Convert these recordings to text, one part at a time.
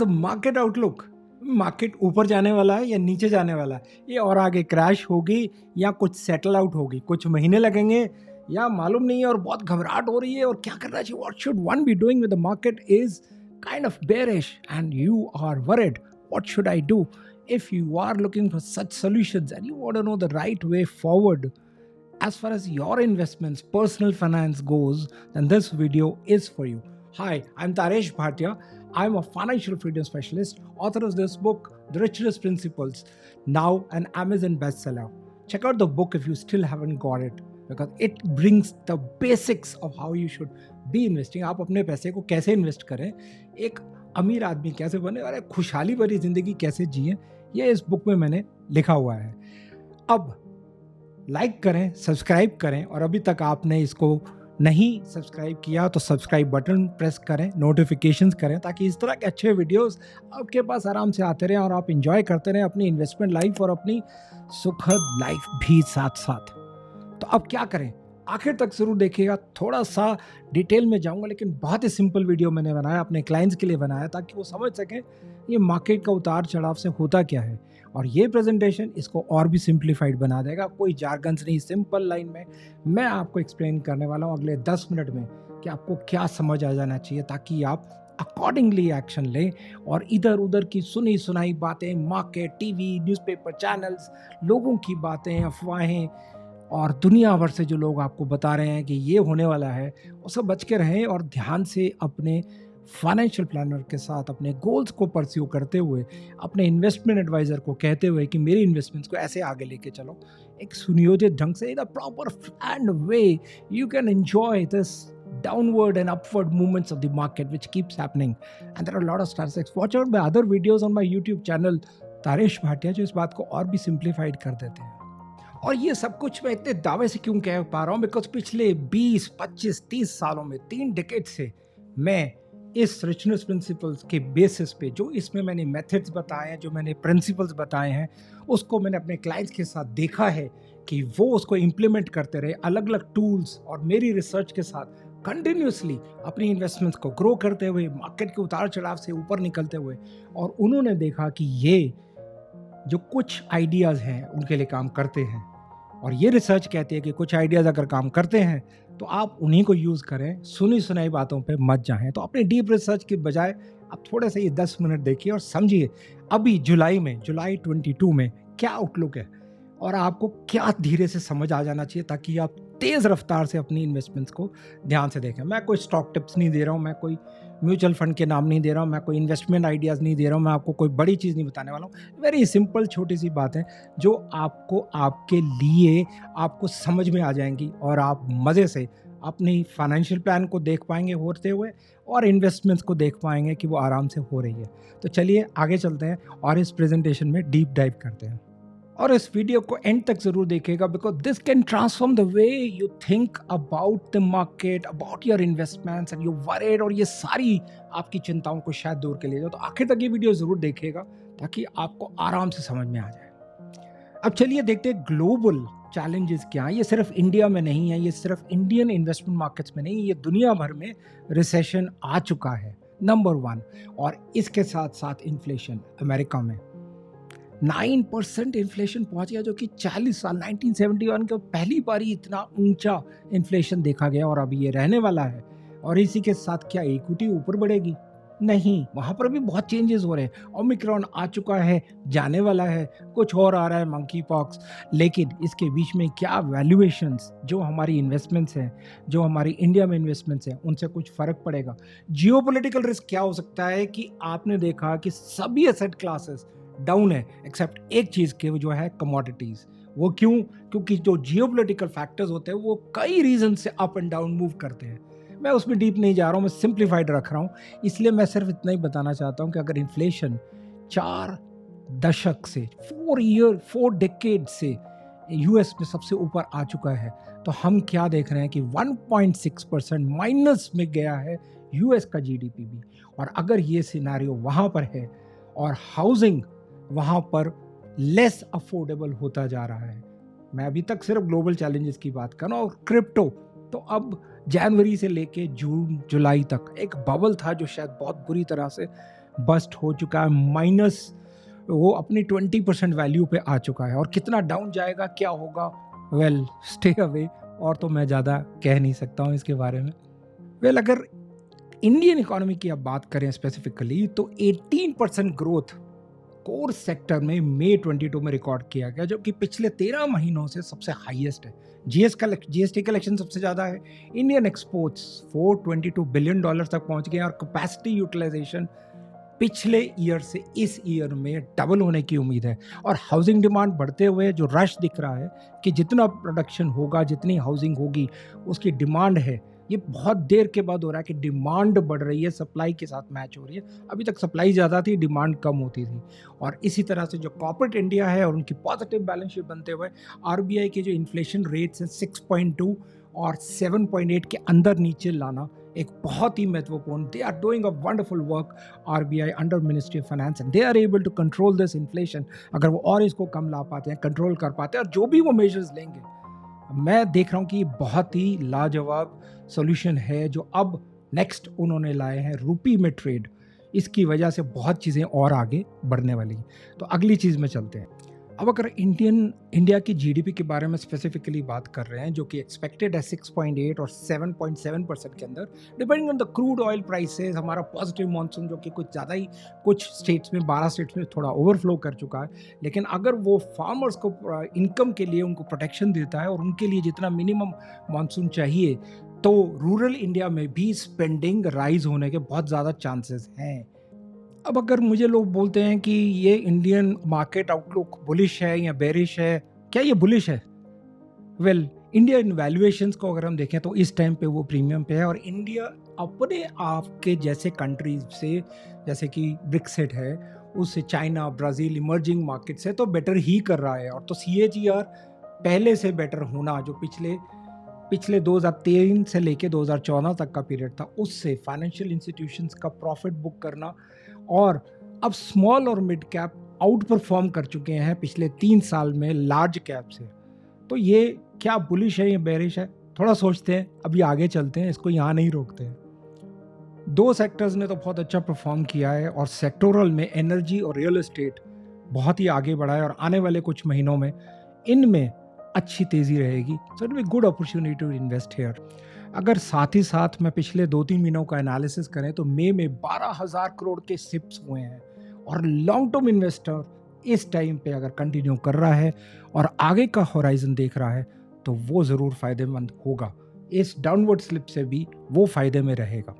The market outlook? Market ऊपर जाने वाला है या नीचे जाने वाला है, ये और आगे क्रैश होगी या कुछ सेटल आउट होगी, कुछ महीने लगेंगे या मालूम नहीं है और बहुत घबराहट हो रही है और क्या करना चाहिए, what should one be doing with the market is kind of bearish and you are worried, what should I do? If you are looking for such solutions and you want to know the right way forward as far as your investments, personal finance goes, then this video is for you. Hi, I'm Taresh Bhatia. I'm a financial freedom specialist, author of this book, The Richest Principles, now an Amazon bestseller. Check out the book if you still haven't got it, because it brings the basics of how you should be investing. आप अपने पैसे को कैसे invest करें, एक अमीर आदमी कैसे बने और एक खुशहाली भरी जिंदगी कैसे जिए, ये इस बुक में मैंने लिखा हुआ है. अब लाइक करें, सब्सक्राइब करें, और अभी तक आपने इसको नहीं सब्सक्राइब किया तो सब्सक्राइब बटन प्रेस करें, नोटिफिकेशंस करें, ताकि इस तरह के अच्छे वीडियोस आपके पास आराम से आते रहें और आप इंजॉय करते रहें अपनी इन्वेस्टमेंट लाइफ और अपनी सुखद लाइफ भी साथ साथ. तो अब क्या करें, आखिर तक जरूर देखिएगा. थोड़ा सा डिटेल में जाऊंगा, लेकिन बहुत ही सिंपल वीडियो मैंने बनाया, अपने क्लाइंट्स के लिए बनाया, ताकि वो समझ सकें ये मार्केट का उतार चढ़ाव से होता क्या है. और ये प्रेजेंटेशन इसको और भी सिंप्लीफाइड बना देगा. कोई जार्गन्स नहीं, सिंपल लाइन में मैं आपको एक्सप्लेन करने वाला हूँ अगले 10 मिनट में कि आपको क्या समझ आ जाना चाहिए, ताकि आप अकॉर्डिंगली एक्शन लें और इधर उधर की सुनी सुनाई बातें, मार्केट, टीवी, न्यूज़पेपर चैनल्स, लोगों की बातें, अफवाहें और दुनिया भर से जो लोग आपको बता रहे हैं कि ये होने वाला है, उससे बच के रहें और ध्यान से अपने फाइनेंशियल प्लानर के साथ अपने गोल्स को परस्यू करते हुए, अपने इन्वेस्टमेंट एडवाइज़र को कहते हुए कि मेरी इन्वेस्टमेंट्स को ऐसे आगे लेके चलो, एक सुनियोजित ढंग से, in a proper planned way, you can enjoy this downward and upward movements of the market which keeps happening. And there are a lot of statistics. Watch out my other videos on my YouTube channel Taresh Bhatia, जो इस बात को और भी simplified कर देते हैं. और ये सब कुछ मैं इतने दावे से क्यों कह पा रहा हूँ, बिकॉज पिछले 20, 25, 30 सालों में, 3 डिकेड से मैं इस रिचनेस प्रिंसिपल्स के बेसिस पे, जो इसमें मैंने मेथड्स बताए हैं, जो मैंने प्रिंसिपल्स बताए हैं, उसको मैंने अपने क्लाइंट्स के साथ देखा है कि वो उसको इम्प्लीमेंट करते रहे, अलग अलग टूल्स और मेरी रिसर्च के साथ कंटिन्यूसली अपनी इन्वेस्टमेंट्स को ग्रो करते हुए, मार्केट के उतार चढ़ाव से ऊपर निकलते हुए. और उन्होंने देखा कि ये जो कुछ आइडियाज़ हैं उनके लिए काम करते हैं. और ये रिसर्च कहती है कि कुछ आइडियाज़ अगर काम करते हैं तो आप उन्हीं को यूज़ करें, सुनी सुनाई बातों पे मत जाएं. तो अपने डीप रिसर्च के बजाय आप थोड़े से ये 10 मिनट देखिए और समझिए अभी जुलाई 22 में क्या आउटलुक है और आपको क्या धीरे से समझ आ जाना चाहिए, ताकि आप तेज़ रफ्तार से अपनी इन्वेस्टमेंट्स को ध्यान से देखें. मैं कोई स्टॉक टिप्स नहीं दे रहा हूँ, मैं कोई म्यूचुअल फंड के नाम नहीं दे रहा हूँ, मैं कोई इन्वेस्टमेंट आइडियाज़ नहीं दे रहा हूँ, मैं आपको कोई बड़ी चीज़ नहीं बताने वाला हूँ. वेरी सिंपल छोटी सी बातें जो आपको, आपके लिए, आपको समझ में आ जाएंगी और आप मज़े से अपनी फाइनेंशियल प्लान को देख पाएंगे होते हुए और इन्वेस्टमेंट्स को देख पाएंगे कि वो आराम से हो रही है. तो चलिए आगे चलते हैं और इस प्रेजेंटेशन में डीप डाइव करते हैं. और इस वीडियो को एंड तक जरूर देखिएगा, because this can transform the way you think about the market, about your investments and your worried, और ये सारी आपकी चिंताओं को शायद दूर कर ले जाओ. तो आखिर तक ये वीडियो जरूर देखिएगा ताकि आपको आराम से समझ में आ जाए. अब चलिए देखते हैं ग्लोबल चैलेंजेस क्या हैं. ये सिर्फ इंडिया में नहीं है, ये सिर्फ इंडियन इन्वेस्टमेंट मार्केट्स में नहीं, ये दुनिया भर में रिसेशन आ चुका है, नंबर 1. और इसके साथ साथ इन्फ्लेशन, अमेरिका में 9% इन्फ्लेशन पहुंच गया, जो कि 40 साल 1971 के पहली बार ही इतना ऊंचा इन्फ्लेशन देखा गया. और अभी ये रहने वाला है. और इसी के साथ क्या इक्विटी ऊपर बढ़ेगी? नहीं, वहाँ पर भी बहुत चेंजेस हो रहे हैं. ओमिक्रॉन आ चुका है, जाने वाला है, कुछ और आ रहा है, मंकी पॉक्स. लेकिन इसके बीच में क्या वैल्यूएशंस, जो हमारी इन्वेस्टमेंट्स हैं, जो हमारी इंडिया में इन्वेस्टमेंट्स हैं, उनसे कुछ फ़र्क पड़ेगा? जियोपॉलिटिकल रिस्क क्या हो सकता है कि आपने देखा कि सभी एसेट क्लासेस डाउन है एक्सेप्ट एक चीज़ के, जो है कमोडिटीज़. वो क्यों? क्योंकि जो जियोपॉलिटिकल फैक्टर्स होते हैं वो कई रीजन से अप एंड डाउन मूव करते हैं. मैं उसमें डीप नहीं जा रहा हूँ, मैं सिंप्लीफाइड रख रहा हूँ. इसलिए मैं सिर्फ इतना ही बताना चाहता हूँ कि अगर इन्फ्लेशन 4 दशक से 4 डेकेड से यूएस में सबसे ऊपर आ चुका है, तो हम क्या देख रहे हैं कि 1.6% माइनस में गया है यूएस का जीडीपी भी. और अगर ये सिनारियो वहाँ पर है और हाउसिंग वहाँ पर लेस अफोर्डेबल होता जा रहा है, मैं अभी तक सिर्फ ग्लोबल चैलेंजेस की बात कर रहा हूँ. और क्रिप्टो तो अब जनवरी से लेके जून जुलाई तक एक बबल था जो शायद बहुत बुरी तरह से बस्ट हो चुका है, माइनस वो अपनी 20% वैल्यू पे आ चुका है। और कितना डाउन जाएगा, क्या होगा, वेल स्टे अवे, और तो मैं ज़्यादा कह नहीं सकता हूँ इसके बारे में। वेल अगर इंडियन इकोनॉमी की अब बात करें स्पेसिफिकली, तो 18% ग्रोथ कोर सेक्टर में मई 22 में रिकॉर्ड किया गया, जो कि पिछले 13 महीनों से सबसे हाईएस्ट है। जीएसटी कलेक्शन सबसे ज़्यादा है। इंडियन एक्सपोर्ट्स $422 बिलियन तक पहुंच गए, और कैपेसिटी यूटिलाइजेशन पिछले ईयर से इस ईयर में डबल होने की उम्मीद है। और हाउसिंग डिमांड बढ़ते हुए जो रश दिख रहा है कि जितना प्रोडक्शन होगा, जितनी हाउसिंग होगी, उसकी डिमांड है, ये बहुत देर के बाद हो रहा है कि डिमांड बढ़ रही है, सप्लाई के साथ मैच हो रही है। अभी तक सप्लाई ज़्यादा थी, डिमांड कम होती थी। और इसी तरह से जो कॉर्पोरेट इंडिया है और उनकी पॉजिटिव बैलेंस शीट बनते हुए आरबीआई के जो इन्फ्लेशन रेट्स हैं 6.2 और 7.8 के अंदर नीचे लाना एक बहुत ही महत्वपूर्ण, they are doing a wonderful work RBI under ministry of finance, and they are able to control this inflation. अगर वो और इसको कम ला पाते हैं, कंट्रोल कर पाते हैं, और जो भी वो मेजर्स लेंगे, मैं देख रहा हूँ कि बहुत ही लाजवाब सॉल्यूशन है जो अब नेक्स्ट उन्होंने लाए हैं, रुपी में ट्रेड। इसकी वजह से बहुत चीज़ें और आगे बढ़ने वाली हैं। तो अगली चीज़ में चलते हैं। अब अगर इंडिया की जीडीपी के बारे में स्पेसिफिकली बात कर रहे हैं, जो कि एक्सपेक्टेड है 6.8 और 7.7% के अंदर, depending on the crude oil prices. हमारा पॉजिटिव मानसून जो कि कुछ ज़्यादा ही, कुछ स्टेट्स में 12 स्टेट्स में थोड़ा ओवरफ्लो कर चुका है, लेकिन अगर वो फार्मर्स को इनकम के लिए उनको प्रोटेक्शन देता है और उनके लिए जितना मिनिमम मानसून चाहिए, तो रूरल इंडिया में भी स्पेंडिंग राइज होने के बहुत ज़्यादा चांसेस हैं। अब अगर मुझे लोग बोलते हैं कि ये इंडियन मार्केट आउटलुक बुलिश है या बेरिश है, क्या ये बुलिश है? वेल, इंडिया इन वैल्यूएशंस को अगर हम देखें तो इस टाइम पे वो प्रीमियम पे है, और इंडिया अपने आप के जैसे कंट्रीज से, जैसे कि ब्रिक्सेट है, उससे चाइना, ब्राज़ील, इमर्जिंग मार्केट से तो बेटर ही कर रहा है। और तो CAGR पहले से बेटर होना, जो पिछले 2003 से लेके 2014 तक का पीरियड था, उससे फाइनेंशियल इंस्टीट्यूशंस का प्रॉफिट बुक करना, और अब स्मॉल और मिड कैप आउट परफॉर्म कर चुके हैं पिछले 3 साल में लार्ज कैप से। तो ये क्या बुलिश है या बेरिश है, थोड़ा सोचते हैं, अभी आगे चलते हैं, इसको यहाँ नहीं रोकते हैं। 2 सेक्टर्स ने तो बहुत अच्छा परफॉर्म किया है, और सेक्टोरल में एनर्जी और रियल एस्टेट बहुत ही आगे बढ़ा है, और आने वाले कुछ महीनों में इनमें अच्छी तेज़ी रहेगी। So it will be good opportunity to invest here. अगर साथ ही साथ मैं पिछले 2-3 महीनों का एनालिसिस करें तो मई में 12,000 करोड़ के सिप्स हुए हैं, और लॉन्ग टर्म इन्वेस्टर इस टाइम पे अगर कंटिन्यू कर रहा है और आगे का होराइजन देख रहा है, तो वो ज़रूर फ़ायदेमंद होगा। इस डाउनवर्ड स्लिप से भी वो फ़ायदे में रहेगा।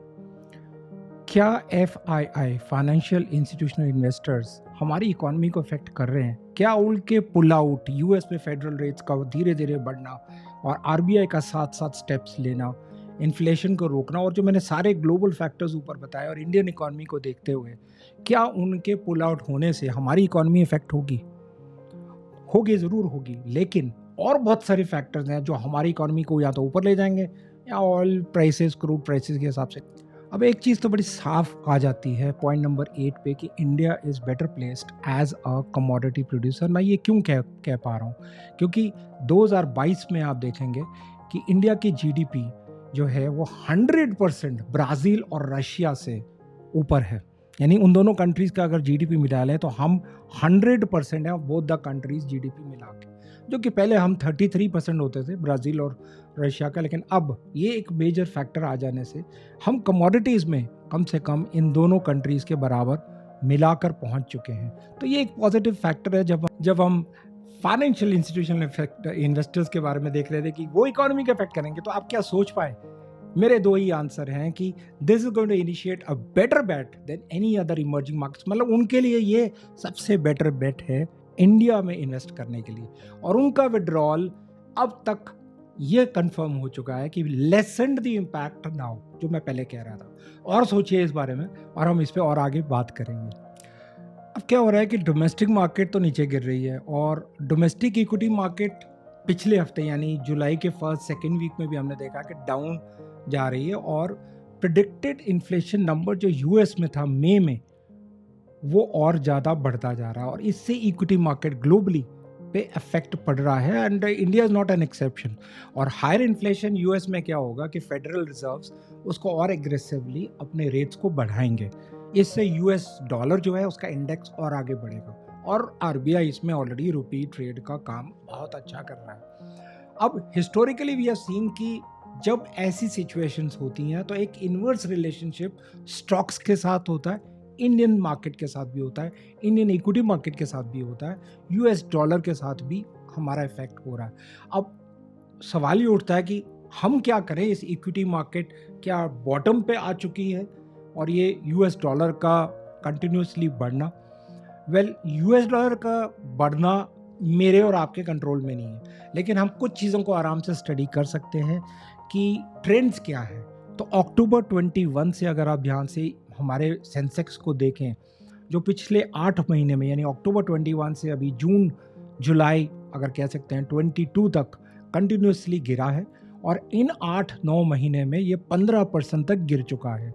क्या FII फाइनेंशियल इंस्टीट्यूशनल इन्वेस्टर्स हमारी इकोनॉमी को इफेक्ट कर रहे हैं? क्या उनके पुल आउट, यूएस में फेडरल रेट्स का धीरे धीरे बढ़ना और आरबीआई का साथ साथ स्टेप्स लेना, इन्फ्लेशन को रोकना, और जो मैंने सारे ग्लोबल फैक्टर्स ऊपर बताए, और इंडियन इकोनॉमी को देखते हुए, क्या उनके पुल आउट होने से हमारी इकोनॉमी इफेक्ट होगी? ज़रूर होगी, लेकिन और बहुत सारे फैक्टर्स हैं जो हमारी इकोनॉमी को या तो ऊपर ले जाएंगे, या ऑयल प्राइसेस, क्रूड प्राइसेस के हिसाब से। अब एक चीज़ तो बड़ी साफ आ जाती है पॉइंट नंबर 8 पे, कि India is better placed as a commodity producer. मैं ये क्यों कह पा रहा हूँ? क्योंकि 2022 में आप देखेंगे कि इंडिया की जीडीपी जो है वो 100% ब्राज़ील और रशिया से ऊपर है। यानी उन दोनों कंट्रीज़ का अगर जीडीपी मिला लें तो हम 100% है बोथ द कंट्रीज़ जीडीपी मिला के, जो कि पहले हम 33% होते थे ब्राज़ील और रशिया का, लेकिन अब ये एक मेजर फैक्टर आ जाने से हम कमोडिटीज़ में कम से कम इन दोनों कंट्रीज़ के बराबर मिलाकर पहुंच चुके हैं। तो ये एक पॉजिटिव फैक्टर है। जब हम फाइनेंशियल इंस्टीट्यूशनल इन्वेस्टर्स के बारे में देख रहे थे कि वो इकोनॉमी को इफेक्ट करेंगे, तो आप क्या सोच पाए? मेरे 2 ही आंसर हैं कि this is going to initiate a better bet than any other emerging markets. मतलब उनके लिए ये सबसे बेटर बेट है इंडिया में इन्वेस्ट करने के लिए, और उनका विड्रॉल अब तक ये कंफर्म हो चुका है कि लेसन द इम्पैक्ट नाउ, जो मैं पहले कह रहा था। और सोचिए इस बारे में, और हम इस पे और आगे बात करेंगे। अब क्या हो रहा है कि डोमेस्टिक मार्केट तो नीचे गिर रही है, और डोमेस्टिक इक्विटी मार्केट पिछले हफ्ते यानी जुलाई के फर्स्ट सेकेंड वीक में भी हमने देखा कि डाउन जा रही है, और प्रिडिक्टेड इन्फ्लेशन नंबर जो यूएस में था मई में, वो और ज़्यादा बढ़ता जा रहा है, और इससे इक्विटी मार्केट ग्लोबली पे इफेक्ट पड़ रहा है, and India is not an exception. और हायर इन्फ्लेशन यूएस में क्या होगा कि फेडरल रिजर्व्स उसको और एग्रेसिवली अपने रेट्स को बढ़ाएंगे। इससे यूएस डॉलर जो है उसका इंडेक्स और आगे बढ़ेगा, और आरबीआई इसमें ऑलरेडी रुपी ट्रेड का काम बहुत अच्छा कर रहा है। अब हिस्टोरिकली वी हैव सीन कि जब ऐसी सिचुएशंस होती हैं तो एक इन्वर्स रिलेशनशिप स्टॉक्स के साथ होता है, इंडियन मार्केट के साथ भी होता है, इंडियन इक्विटी मार्केट के साथ भी होता है, यूएस डॉलर के साथ भी हमारा इफेक्ट हो रहा है। अब सवाल ये उठता है कि हम क्या करें, इस इक्विटी मार्केट क्या बॉटम पे आ चुकी है और ये यूएस डॉलर का कंटिन्यूसली बढ़ना, यूएस डॉलर का बढ़ना मेरे और आपके कंट्रोल में नहीं है, लेकिन हम कुछ चीज़ों को आराम से स्टडी कर सकते हैं कि ट्रेंड्स क्या है। तो अक्टूबर 21 से अगर आप ध्यान से हमारे सेंसेक्स को देखें, जो पिछले 8 महीने में यानी अक्टूबर 21 से अभी जून जुलाई अगर कह सकते हैं 22 तक कंटिन्यूसली गिरा है, और इन 8-9 महीने में ये 15% तक गिर चुका है।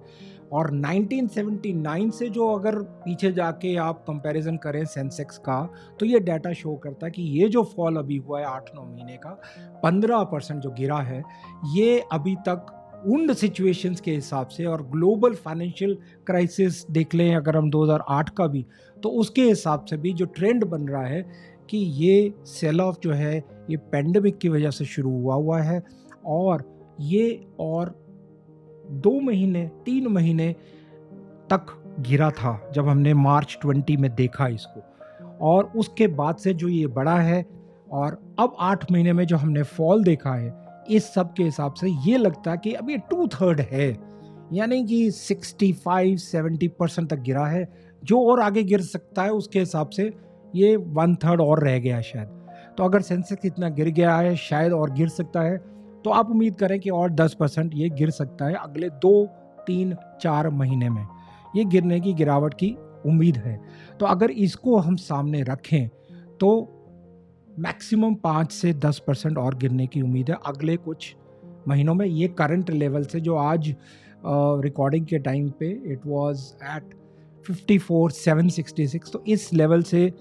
और 1979 से जो अगर पीछे जाके आप कंपैरिजन करें सेंसेक्स का, तो ये डाटा शो करता है कि ये जो फॉल अभी हुआ है 8-9 महीने का 15% जो गिरा है, ये अभी तक उन सिचुएशंस के हिसाब से, और ग्लोबल फाइनेंशियल क्राइसिस देख लें अगर हम 2008 का भी, तो उसके हिसाब से भी जो ट्रेंड बन रहा है कि ये सेल ऑफ जो है ये पेंडेमिक की वजह से शुरू हुआ है, और ये और 2 महीने 3 महीने तक गिरा था जब हमने मार्च 20 में देखा इसको, और उसके बाद से जो ये बढ़ा है, और अब 8 महीने में जो हमने फॉल देखा है, इस सब के हिसाब से ये लगता है कि अब ये 2/3 है, यानी कि 65-70% तक गिरा है। जो और आगे गिर सकता है उसके हिसाब से ये 1/3 और रह गया है शायद। तो अगर सेंसेक्स इतना गिर गया है, शायद और गिर सकता है, तो आप उम्मीद करें कि और 10% ये गिर सकता है अगले 2-3-4 महीने में। ये गिरने की गिरावट की उम्मीद है। तो अगर इसको हम सामने रखें तो मैक्सिमम 5 से 10% और गिरने की उम्मीद है अगले कुछ महीनों में। ये करंट लेवल से जो आज रिकॉर्डिंग के टाइम पे इट वाज एट 54,766, तो इस लेवल से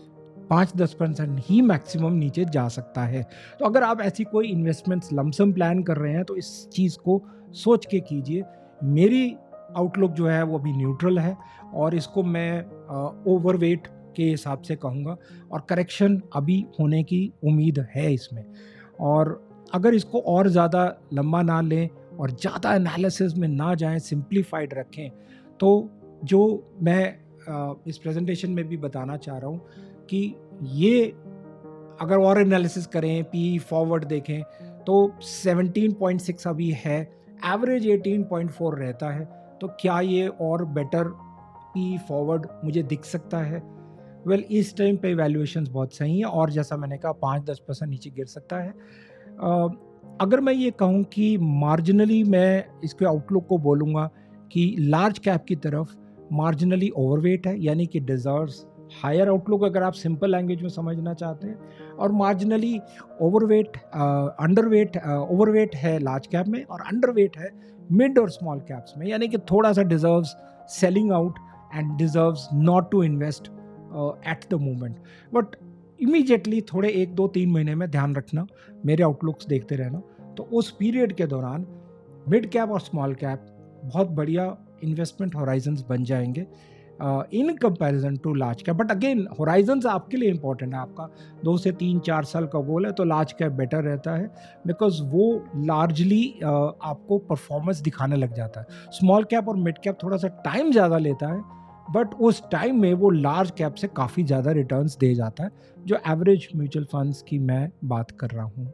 5-10% ही मैक्सिमम नीचे जा सकता है। तो अगर आप ऐसी कोई इन्वेस्टमेंट्स लमसम प्लान कर रहे हैं तो इस चीज़ को सोच के कीजिए। मेरी आउटलुक जो है वो अभी न्यूट्रल है, और इसको मैं ओवरवेट के हिसाब से कहूँगा, और करेक्शन अभी होने की उम्मीद है इसमें। और अगर इसको और ज़्यादा लंबा ना लें और ज़्यादा एनालिसिस में ना जाएं, सिंप्लीफाइड रखें, तो जो मैं इस प्रेजेंटेशन में भी बताना चाह रहा हूँ कि ये अगर और एनालिसिस करें, पी फॉरवर्ड देखें तो 17.6 अभी है, एवरेज 18.4 रहता है, तो क्या ये और बेटर पी फॉरवर्ड मुझे दिख सकता है? इस टाइम पे वैल्यूएशंस बहुत सही हैं, और जैसा मैंने कहा 5-10% नीचे गिर सकता है। अगर मैं ये कहूँ कि मार्जिनली मैं इसके आउटलुक को बोलूँगा कि लार्ज कैप की तरफ मार्जिनली ओवरवेट है, यानी कि डिजर्व्स हायर आउटलुक अगर आप सिंपल लैंग्वेज में समझना चाहते हैं, और मार्जिनली ओवरवेट है लार्ज कैप में, और अंडरवेट है मिड और स्मॉल कैप्स में, यानी कि थोड़ा सा deserves selling out and deserves not to invest at the moment. But immediately थोड़े 1-2-3 महीने में ध्यान रखना, मेरे आउटलुक्स देखते रहना, तो उस पीरियड के दौरान मिड कैप और स्मॉल कैप बहुत बढ़िया इन्वेस्टमेंट होराइजन्स बन जाएंगे in comparison to large cap. But again horizons आपके लिए इंपॉर्टेंट है, आपका 2 से 3-4 साल का गोल है तो लार्ज कैप बेटर रहता है, बिकॉज वो लार्जली आपको परफॉर्मेंस दिखाने लग जाता है। स्मॉल कैप और मिड कैप थोड़ा सा टाइम ज़्यादा लेता है, बट उस टाइम में वो लार्ज कैप से काफ़ी ज़्यादा रिटर्न्स दे जाता है, जो एवरेज म्यूचुअल फंड्स की मैं बात कर रहा हूँ।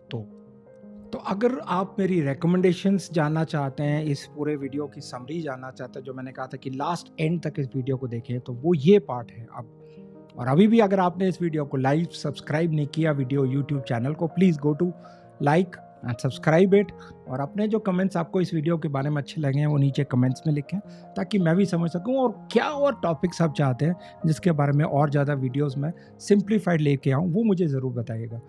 तो अगर आप मेरी रिकमेंडेशंस जानना चाहते हैं, इस पूरे वीडियो की समरी जानना चाहते हैं, जो मैंने कहा था कि लास्ट एंड तक इस वीडियो को देखें, तो वो ये पार्ट है अब। और अभी भी अगर आपने इस वीडियो को लाइक सब्सक्राइब नहीं किया वीडियो यूट्यूब चैनल को, please go to like and subscribe it, और अपने जो कमेंट्स आपको इस वीडियो के बारे में अच्छे लगे हैं वो नीचे कमेंट्स में लिखें, ताकि मैं भी समझ सकूं और क्या और टॉपिक्स आप चाहते हैं जिसके बारे में और ज़्यादा वीडियोस में सिंप्लीफाइड लेके आऊँ, वो मुझे ज़रूर बताइएगा।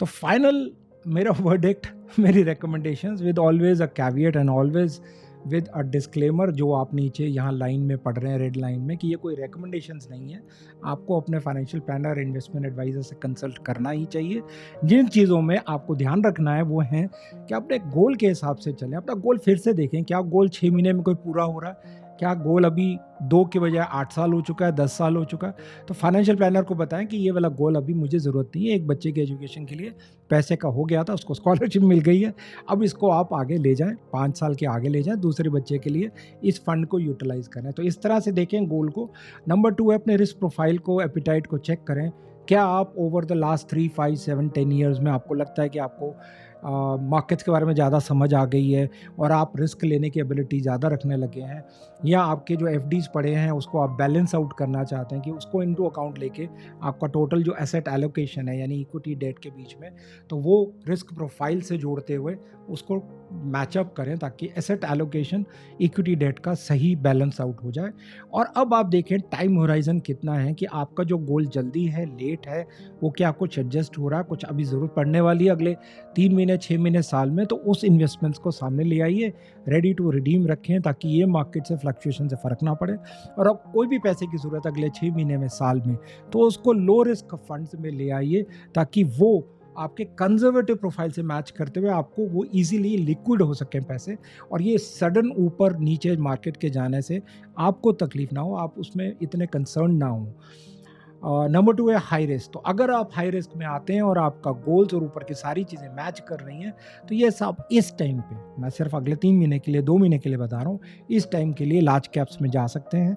तो फाइनल मेरा वर्डिक्ट, मेरी recommendations with always a caveat and always with a disclaimer, जो आप नीचे यहाँ लाइन में पढ़ रहे हैं रेड लाइन में, कि ये कोई रिकमेंडेशंस नहीं है। आपको अपने फाइनेंशियल प्लानर, इन्वेस्टमेंट एडवाइजर से कंसल्ट करना ही चाहिए। जिन चीज़ों में आपको ध्यान रखना है वो हैं कि अपने गोल के हिसाब से चलें, अपना गोल फिर से देखें, क्या गोल 6 महीने में कोई पूरा हो रहा है, क्या गोल अभी 2 के बजाय 8 साल हो चुका है, 10 साल हो चुका है? तो फाइनेंशियल प्लानर को बताएं कि ये वाला गोल अभी मुझे ज़रूरत नहीं है, एक बच्चे के एजुकेशन के लिए पैसे का हो गया था, उसको स्कॉलरशिप मिल गई है, अब इसको आप आगे ले जाएं, 5 साल के आगे ले जाएं, दूसरे बच्चे के लिए इस फंड को यूटिलाइज़ करें। तो इस तरह से देखें गोल को। नंबर 2 है अपने रिस्क प्रोफाइल को, एपिटाइट को चेक करें। क्या आप ओवर द लास्ट 3, 5, 7, 10 ईयर्स में आपको लगता है कि आपको मार्केट्स के बारे में ज़्यादा समझ आ गई है और आप रिस्क लेने की एबिलिटी ज़्यादा रखने लगे हैं, या आपके जो एफडीज़ पड़े हैं उसको आप बैलेंस आउट करना चाहते हैं कि उसको इनटू अकाउंट लेके आपका टोटल जो एसेट एलोकेशन है यानी इक्विटी डेट के बीच में, तो वो रिस्क प्रोफाइल से जोड़ते हुए उसको मैचअप करें ताकि एसेट एलोकेशन इक्विटी डेट का सही बैलेंस आउट हो जाए। और अब आप देखें टाइम होराइजन कितना है कि आपका जो गोल जल्दी है, लेट है, वो क्या कुछ एडजस्ट हो रहा है, कुछ अभी ज़रूरत पड़ने वाली है अगले 3 महीने, 6 महीने, साल में, तो उस इन्वेस्टमेंट्स को सामने ले आइए, रेडी टू रिडीम रखें ताकि ये मार्केट से फ्लक्चुएशन से फ़र्क ना पड़े। और अब कोई भी पैसे की ज़रूरत अगले 6 महीने में, साल में, तो उसको लो रिस्क फंड्स में ले आइए ताकि वो आपके कंजर्वेटिव प्रोफाइल से मैच करते हुए आपको वो इजीली लिक्विड हो सकें पैसे, और ये सडन ऊपर नीचे मार्केट के जाने से आपको तकलीफ ना हो, आप उसमें इतने कंसर्न ना हो। नंबर 2 है हाई रिस्क। तो अगर आप हाई रिस्क में आते हैं और आपका गोल्स और ऊपर की सारी चीज़ें मैच कर रही हैं, तो ये सब इस टाइम पे, मैं सिर्फ अगले 3 महीने के लिए, 2 महीने के लिए बता रहा हूँ, इस टाइम के लिए लार्ज कैप्स में जा सकते हैं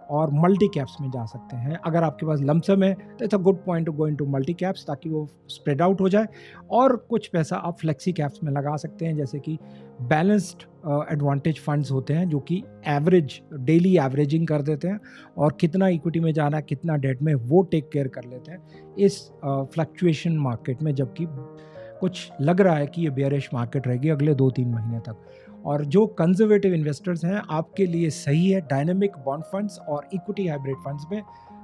और मल्टी कैप्स में जा सकते हैं। अगर आपके पास लमसम है तो it's a good point to go into multi caps ताकि वो स्प्रेड आउट हो जाए, और कुछ पैसा आप फ्लेक्सी कैप्स में लगा सकते हैं, जैसे कि बैलेंस्ड एडवांटेज फंड्स होते हैं जो कि एवरेज, डेली एवरेजिंग कर देते हैं और कितना इक्विटी में जाना है, कितना डेट में, वो टेक केयर कर लेते हैं इस फ्लक्चुएशन मार्केट में, जबकि कुछ लग रहा है कि ये बेयरिश मार्केट रहेगी अगले 2-3 महीने तक। और जो कंजर्वेटिव इन्वेस्टर्स हैं आपके लिए सही है डायनेमिक बॉन्ड फंड्स और इक्विटी हाइब्रिड फंड्स में,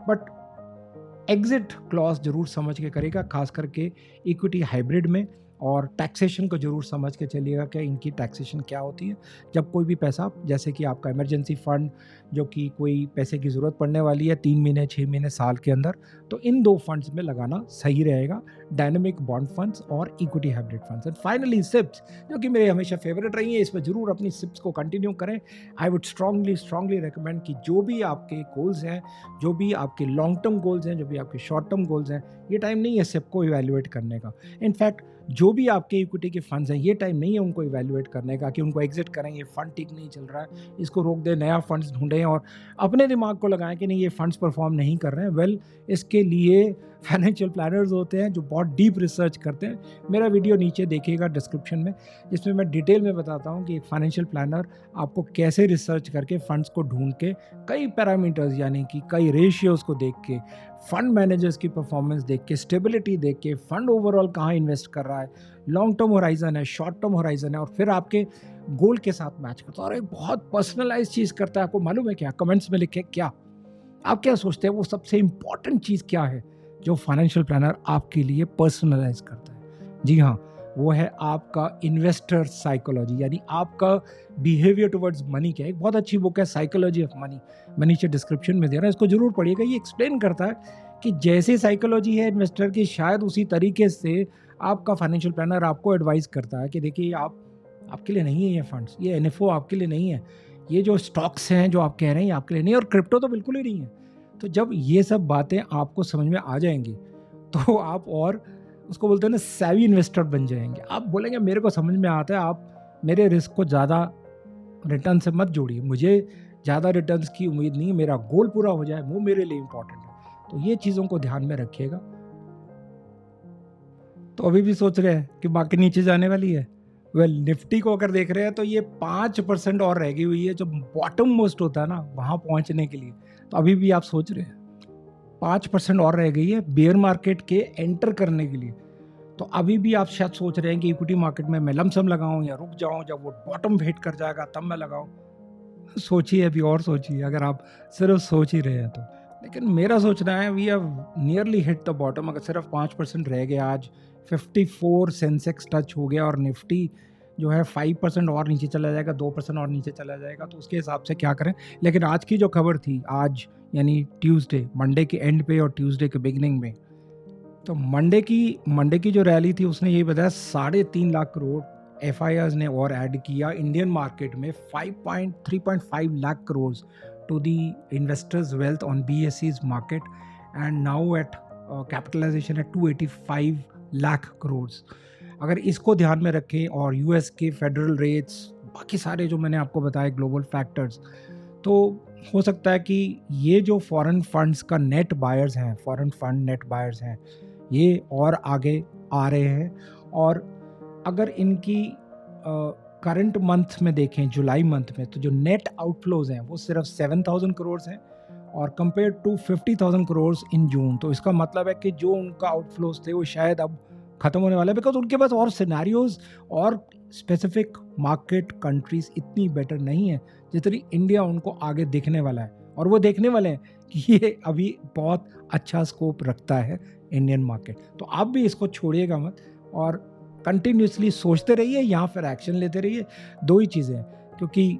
बट एग्जिट क्लॉज जरूर समझ के करेगा, खास करके इक्विटी हाइब्रिड में, और टैक्सेशन को जरूर समझ के चलिएगा कि इनकी टैक्सेशन क्या होती है। जब कोई भी पैसा, जैसे कि आपका इमरजेंसी फंड जो कि कोई पैसे की ज़रूरत पड़ने वाली है 3 महीने, 6 महीने, साल के अंदर, तो इन 2 फंड्स में लगाना सही रहेगा, डायनेमिक बॉन्ड फंड्स और equity hybrid funds. And finally SIPs, जो कि मेरे हमेशा फेवरेट रही है, इसमें ज़रूर अपनी सिप्स को कंटिन्यू करें। आई वुड स्ट्रांगली रिकमेंड कि जो भी आपके गोल्स हैं, जो भी आपके लॉन्ग टर्म गोल्स हैं, जो भी आपके शॉर्ट टर्म गोल्स हैं, ये टाइम नहीं है सिप को इवैल्यूएट करने का। इनफैक्ट जो भी आपके इक्विटी के फंड्स हैं, ये टाइम नहीं है उनको इवैल्यूएट करने का कि उनको एग्जिट करें, ये फंड ठीक नहीं चल रहा है, इसको रोक दें, नया फंड्स ढूंढें और अपने दिमाग को लगाएं कि नहीं ये फंड्स परफॉर्म नहीं कर रहे हैं। वेल, इसके लिए फाइनेंशियल प्लानर्स होते हैं जो बहुत डीप रिसर्च करते हैं। मेरा वीडियो नीचे देखिएगा डिस्क्रिप्शन में, जिसमें मैं डिटेल में बताता हूँ कि एक फाइनेंशियल प्लानर आपको कैसे रिसर्च करके फंड्स को ढूंढ के, कई पैरामीटर्स यानी कि कई रेशियोज़ को देख के, फंड मैनेजर्स की परफॉर्मेंस देख के, स्टेबिलिटी देख के, फंड ओवरऑल कहाँ इन्वेस्ट कर रहा है, लॉन्ग टर्म होराइजन है, शॉर्ट टर्म होराइजन है, और फिर आपके गोल के साथ मैच करता है। और एक बहुत पर्सनलाइज चीज़ करता है। आपको मालूम है क्या? कमेंट्स में लिखे क्या, आप क्या सोचते हैं वो सबसे इंपॉर्टेंट चीज़ क्या है जो फाइनेंशियल प्लानर आपके लिए पर्सनलाइज करता है? जी हाँ, वो है आपका इन्वेस्टर साइकोलॉजी, यानी आपका बिहेवियर टुवर्ड्स मनी। क्या, एक बहुत अच्छी बुक है साइकोलॉजी ऑफ मनी, मैं नीचे डिस्क्रिप्शन में दे रहा हूँ, इसको जरूर पढ़िएगा। ये एक्सप्लेन करता है कि जैसे साइकोलॉजी है इन्वेस्टर की, शायद उसी तरीके से आपका फाइनेंशियल प्लानर आपको एडवाइस करता है कि देखिए आपके लिए नहीं है ये फंड्स, ये एनएफओ आपके लिए नहीं है, ये जो स्टॉक्स हैं जो आप कह रहे हैं ये आपके लिए नहीं है, और क्रिप्टो तो बिल्कुल ही नहीं है। तो जब ये सब बातें आपको समझ में आ जाएंगी तो आप, और उसको बोलते हैं ना, सैवी इन्वेस्टर बन जाएंगे। आप बोलेंगे मेरे को समझ में आता है, आप मेरे रिस्क को ज़्यादा रिटर्न से मत जोड़िए, मुझे ज़्यादा रिटर्न्स की उम्मीद नहीं है, मेरा गोल पूरा हो जाए वो मेरे लिए इंपॉर्टेंट है। तो ये चीज़ों को ध्यान में रखिएगा। तो अभी भी सोच रहे हैं कि मार्केट नीचे जाने वाली है? वेल, निफ्टी को अगर देख रहे हैं तो ये 5% और रह गई हुई है, जो बॉटम मोस्ट होता है ना वहाँ पहुँचने के लिए। तो अभी भी आप सोच रहे हैं 5% और रह गई है बेयर मार्केट के एंटर करने के लिए। तो अभी भी आप शायद सोच रहे हैं कि इक्विटी मार्केट में मैं लमसम लगाऊं या रुक जाऊं, जब वो बॉटम हिट कर जाएगा तब मैं लगाऊं। सोचिए, अभी और सोचिए, अगर आप सिर्फ सोच ही रहे हैं तो। लेकिन मेरा सोचना है we have nearly hit the bottom. अगर सिर्फ 5% रह गए, आज 54 सेंसेक्स टच हो गया और निफ्टी जो है 5% और नीचे चला जाएगा, 2% और नीचे चला जाएगा, तो उसके हिसाब से क्या करें। लेकिन आज की जो खबर थी, आज यानी ट्यूसडे, मंडे के एंड पे और ट्यूसडे के बिगनिंग में, तो मंडे की जो रैली थी उसने यही बताया 3.5 लाख करोड़ FIRs ने और ऐड किया इंडियन मार्केट में 3.5 lakh crore to the investors wealth on BSE's market and now at capitalization at 285 lakh crore. अगर इसको ध्यान में रखें और US के फेडरल रेट्स, बाकी सारे जो मैंने आपको बताए ग्लोबल फैक्टर्स, तो हो सकता है कि ये जो फॉरेन फंड्स का नेट बायर्स हैं, फॉरेन फंड नेट बायर्स हैं, ये और आगे आ रहे हैं। और अगर इनकी करंट मंथ में देखें, जुलाई मंथ में, तो जो नेट आउटफ्लोज हैं वो सिर्फ 7,000 करोड़ हैं और कंपेयर टू 50,000 करोड़ इन जून। तो इसका मतलब है कि जो उनका आउटफ्लोज थे वो शायद अब ख़त्म होने वाले हैं, बिकॉज उनके पास और सिनेरियोज और स्पेसिफिक मार्केट कंट्रीज इतनी बेटर नहीं है जितनी इंडिया उनको आगे देखने वाला है। और वो देखने वाले हैं कि ये अभी बहुत अच्छा स्कोप रखता है इंडियन मार्केट। तो आप भी इसको छोड़िएगा मत और कंटिन्यूसली सोचते रहिए या फिर एक्शन लेते रहिए। दो ही चीज़ें हैं, क्योंकि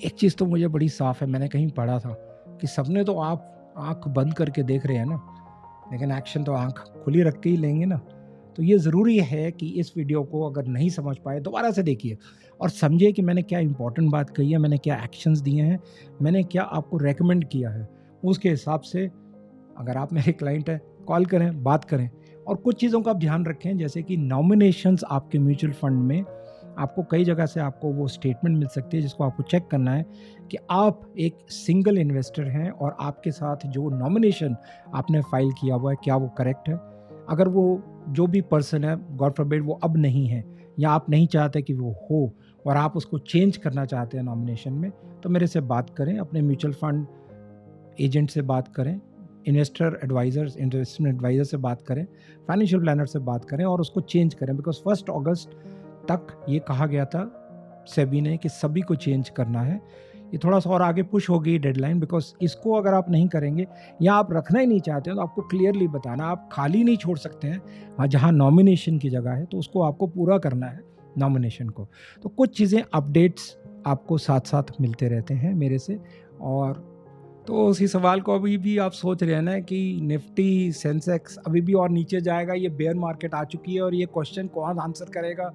एक चीज़ तो मुझे बड़ी साफ है, मैंने कहीं पढ़ा था कि सबने तो आप आंख बंद करके देख रहे हैं ना, लेकिन एक्शन तो आंख खुली रख के ही लेंगे ना। तो ये ज़रूरी है कि इस वीडियो को अगर नहीं समझ पाए दोबारा से देखिए और समझिए कि मैंने क्या इंपॉर्टेंट बात कही है, मैंने क्या एक्शंस दिए हैं, मैंने क्या आपको रेकमेंड किया है। उसके हिसाब से अगर आप मेरे क्लाइंट हैं, कॉल करें, बात करें। और कुछ चीज़ों का आप ध्यान रखें, जैसे कि नॉमिनेशंस आपके म्यूचुअल फंड में आपको कई जगह से आपको वो स्टेटमेंट मिल सकती है जिसको आपको चेक करना है कि आप एक सिंगल इन्वेस्टर हैं और आपके साथ जो नॉमिनेशन आपने फाइल किया हुआ है क्या वो करेक्ट है। अगर वो जो भी पर्सन है, गॉड फॉरबिड, वो अब नहीं है या आप नहीं चाहते कि वो हो और आप उसको चेंज करना चाहते हैं नॉमिनेशन में, तो मेरे से बात करें, अपने म्यूचुअल फंड एजेंट से बात करें, इन्वेस्टर एडवाइजर्स, इन्वेस्टमेंट एडवाइजर से बात करें, फाइनेंशियल प्लानर से बात करें और उसको चेंज करें। बिकॉज 1 अगस्त तक ये कहा गया था सेबी ने कि सभी को चेंज करना है। ये थोड़ा सा और आगे पुश हो गई डेडलाइन, बिकॉज इसको अगर आप नहीं करेंगे या आप रखना ही नहीं चाहते हो तो आपको क्लियरली बताना, आप खाली नहीं छोड़ सकते हैं वहाँ जहाँ नॉमिनेशन की जगह है, तो उसको आपको पूरा करना है नॉमिनेशन को। तो कुछ चीज़ें अपडेट्स आपको साथ साथ मिलते रहते हैं मेरे से। और तो उसी सवाल को अभी भी आप सोच रहे हैं ना कि निफ्टी सेंसेक्स अभी भी और नीचे जाएगा, ये बेयर मार्केट आ चुकी है और ये क्वेश्चन कौन आंसर करेगा।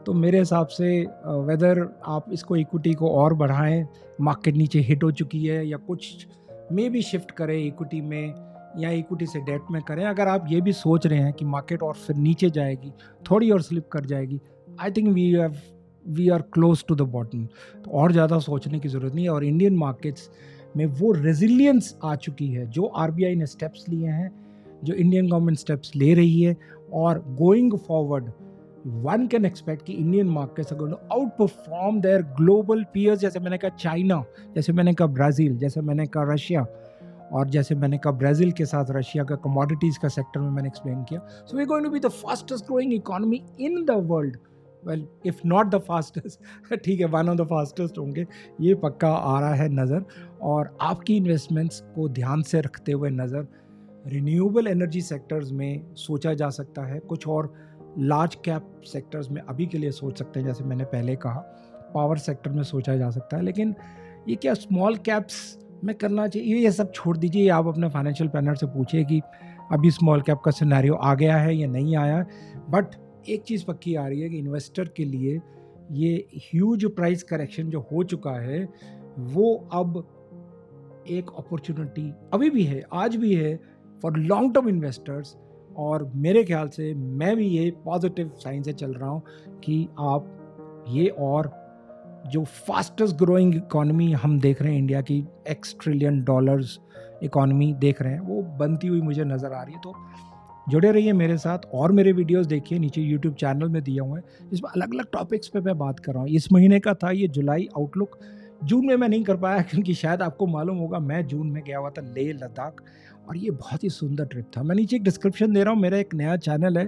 तो मेरे हिसाब से वेदर आप इसको इक्विटी को और बढ़ाएं, मार्केट नीचे हिट हो चुकी है, या कुछ में भी शिफ्ट करें इक्विटी में या इक्विटी से डेट में करें। अगर आप ये भी सोच रहे हैं कि मार्केट और फिर नीचे जाएगी, थोड़ी और स्लिप कर जाएगी, I think we are close to the bottom. तो और ज़्यादा सोचने की ज़रूरत नहीं है। और इंडियन मार्केट्स में वो रेजिलियंस आ चुकी है जो RBI ने स्टेप्स लिए हैं, जो इंडियन गवर्नमेंट स्टेप्स ले रही है, और going forward one can expect कि Indian markets are going to outperform their global peers. जैसे मैंने कहा चाइना, जैसे मैंने कहा ब्राज़ील, जैसे मैंने कहा रशिया, और जैसे मैंने कहा ब्राज़ील के साथ रशिया का कमोडिटीज़ का सेक्टर में मैंने एक्सप्लेन किया। So we going to be the fastest growing economy in the world. Well, if not the fastest, ठीक है, वन ऑफ द फास्टेस्ट होंगे, ये पक्का आ रहा है नज़र। और आपकी इन्वेस्टमेंट्स को ध्यान से रखते हुए नज़र रिन्यूएबल एनर्जी सेक्टर्स में सोचा जा सकता है, कुछ और लार्ज कैप सेक्टर्स में अभी के लिए सोच सकते हैं, जैसे मैंने पहले कहा पावर सेक्टर में सोचा जा सकता है। लेकिन ये क्या स्मॉल कैप्स में करना चाहिए, ये सब छोड़ दीजिए। आप अपने फाइनेंशियल प्लानर से पूछिए कि अभी स्मॉल कैप का सिनेरियो आ गया है या नहीं आया। बट एक चीज़ पक्की आ रही है कि इन्वेस्टर के लिए ये ह्यूज प्राइस करेक्शन जो हो चुका है वो अब एक अपॉर्चुनिटी अभी भी है, आज भी है फॉर लॉन्ग टर्म इन्वेस्टर्स। और मेरे ख्याल से मैं भी ये पॉजिटिव साइन से चल रहा हूँ कि आप ये और जो फास्टेस्ट ग्रोइंग इकॉनमी हम देख रहे हैं इंडिया की, $X ट्रिलियन इकॉनमी देख रहे हैं, वो बनती हुई मुझे नज़र आ रही है। तो जुड़े रहिए मेरे साथ और मेरे वीडियोस देखिए, नीचे यूट्यूब चैनल में दिए हुए हैं जिसमें अलग अलग टॉपिक्स पे मैं बात कर रहा हूँ। इस महीने का था ये जुलाई आउटलुक। जून में मैं नहीं कर पाया क्योंकि शायद आपको मालूम होगा मैं जून में गया हुआ था लेह लद्दाख, और ये बहुत ही सुंदर ट्रिप था। मैं नीचे एक डिस्क्रिप्शन दे रहा हूँ, मेरा एक नया चैनल है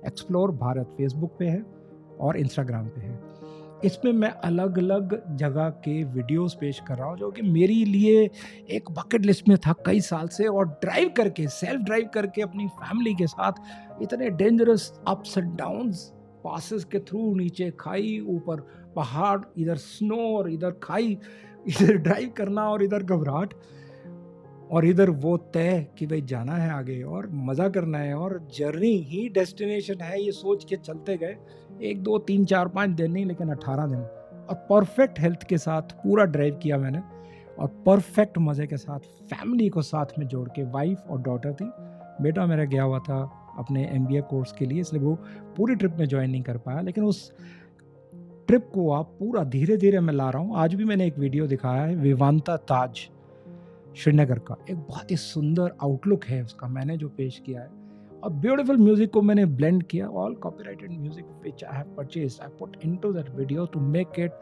एक्सप्लोर भारत, फेसबुक पे है और इंस्टाग्राम पे है। इसमें मैं अलग अलग जगह के वीडियोस पेश कर रहा हूँ जो कि मेरे लिए एक बकेट लिस्ट में था कई साल से। और ड्राइव करके, सेल्फ ड्राइव करके अपनी फैमिली के साथ इतने dangerous ups and downs, passes के थ्रू, नीचे खाई, ऊपर पहाड़, इधर स्नो और इधर खाई, इधर ड्राइव करना और इधर घबराहट, और इधर वो तय कि भाई जाना है आगे और मज़ा करना है और जर्नी ही डेस्टिनेशन है, ये सोच के चलते गए। 1 2 3 4 5 दिन नहीं, लेकिन 18 दिन, और परफेक्ट हेल्थ के साथ पूरा ड्राइव किया मैंने, और परफेक्ट मज़े के साथ फैमिली को साथ में जोड़ के। वाइफ और डॉटर थी, बेटा मेरा गया हुआ था अपने MBA कोर्स के लिए, इसलिए वो पूरी ट्रिप में ज्वाइन नहीं कर पाया, लेकिन उस ट्रिप को आप पूरा धीरे धीरे मैं ला रहा हूँ। आज भी मैंने एक वीडियो दिखाया है विवांता ताज श्रीनगर का, एक बहुत ही सुंदर आउटलुक है उसका मैंने जो पेश किया है, और ब्यूटीफुल म्यूजिक को मैंने ब्लेंड किया। All copyrighted music which I have purchased, I put into that video to make it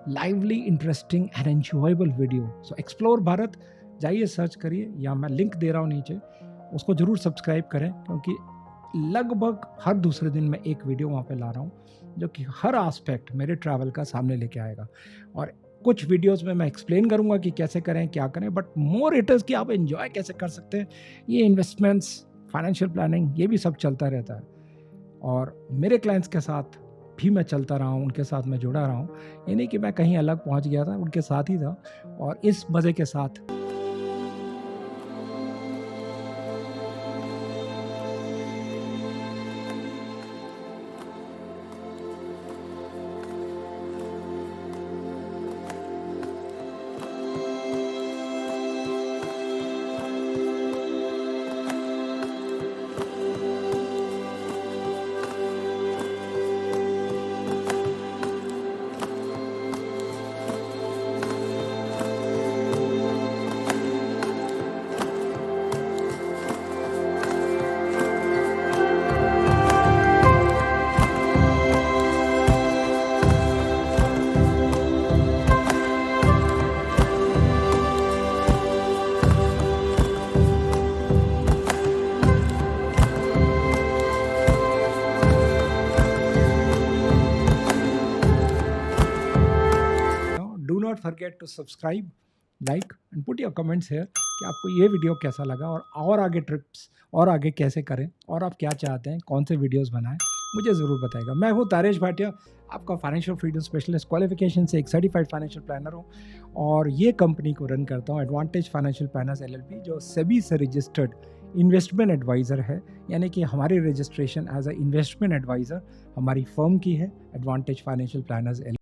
lively, interesting and enjoyable video. So explore Bharat जाइए, सर्च करिए, या मैं लिंक दे रहा हूँ नीचे, उसको ज़रूर सब्सक्राइब करें, क्योंकि लगभग हर दूसरे दिन मैं एक वीडियो वहाँ पे ला रहा हूँ जो कि हर एस्पेक्ट मेरे ट्रैवल का सामने लेके आएगा। और कुछ वीडियोस में मैं एक्सप्लेन करूँगा कि कैसे करें, क्या करें, बट मोर इट इज़ कि आप एंजॉय कैसे कर सकते हैं। ये इन्वेस्टमेंट्स, फाइनेंशियल प्लानिंग, ये भी सब चलता रहता है, और मेरे क्लाइंट्स के साथ भी मैं चलता रहा हूँ, उनके साथ मैं जुड़ा रहा हूँ। ये नहीं कि मैं कहीं अलग पहुँच गया था, उनके साथ ही था, और इस मज़े के साथ do not forget to subscribe, like and put your comments here कि आपको ये वीडियो कैसा लगा, और आगे ट्रिप्स और आगे कैसे करें, और आप क्या चाहते हैं, कौन से वीडियोस बनाएं, मुझे ज़रूर बताएगा। मैं हूँ तारेश भाटिया, आपका फाइनेंशियल फ्रीडम स्पेशलिस्ट, क्वालिफिकेशन से एक सर्टिफाइड फाइनेंशियल प्लानर हूँ, और ये कंपनी को रन करता हूँ, एडवांटेज फाइनेंशियल प्लानर्स LLP, जो सेबी से रजिस्टर्ड इन्वेस्टमेंट एडवाइज़र है। यानी कि हमारी registration as a investment adviser हमारी फर्म की है, एडवांटेज फाइनेंशियल प्लानर्स LLP।